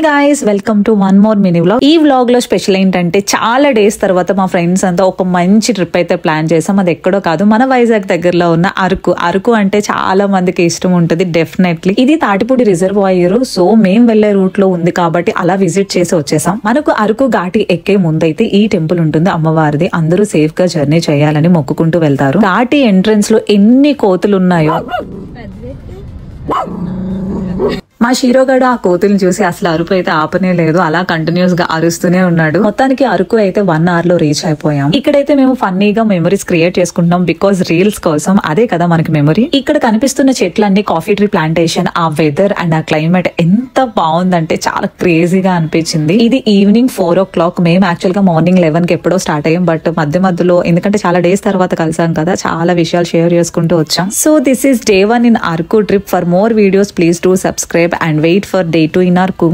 Guys, welcome to one more mini vlog. ఈ vlog లో special ఏంటంటే చాలా డేస్ తర్వాత మా ఫ్రెండ్స్ అంతా ఒక మంచి ట్రిప్ అయితే ప్లాన్ చేసాం. అది ఎక్కడో కాదు, మన వైజాగ్ దగ్గరలో ఉన్న అరకు. అరకు అంటే చాలా మందికి ఇష్టం ఉంటుంది డెఫినెట్లీ. ఇది తాటిపూడి రిజర్వాయర్, సో మేము వెళ్లే రూట్ లో ఉంది కాబట్టి అలా విజిట్ చేసి వచ్చేసాం. మనకు అరకు ఘాటి ఎక్కే ముందైతే ఈ టెంపుల్ ఉంటుంది అమ్మవారిది. అందరూ సేఫ్ గా జర్నీ చేయాలని మొక్కుకుంటూ వెళ్తారు. ఘాటి ఎంట్రన్స్ లో ఎన్ని కోతులు ఉన్నాయో. మా షీరోగాడు ఆ కోతుల్ని చూసి అసలు అరుపు అయితే ఆపనే లేదు, అలా కంటిన్యూస్ గా అరుస్తూనే ఉన్నాడు. మొత్తానికి అరకు అయితే 1 hour లో రీచ్ అయిపోయాం. ఇక్కడైతే మేము ఫన్నీగా మెమరీస్ క్రియేట్ చేసుకుంటున్నాం, బికాస్ రీల్స్ కోసం. అదే కదా మనకి మెమరీ. ఇక్కడ కనిపిస్తున్న చెట్లన్నీ కాఫీ ట్రీ ప్లాంటేషన్. ఆ వెదర్ అండ్ ఆ క్లైమేట్ ఎంత బాగుందంటే చాలా క్రేజీగా అనిపించింది. ఇది ఈవినింగ్ 4 o'clock. మేము యాక్చువల్ గా మార్నింగ్ 11 కి ఎప్పుడో స్టార్ట్ అయ్యాం, బట్ మధ్యలో ఎందుకంటే చాలా డేస్ తర్వాత కలిసాం కదా, చాలా విషయాలు షేర్ చేసుకుంటూ వచ్చాం. So this is day 1 in Arku trip. For more videos, please do subscribe and wait for day 2 in Arku.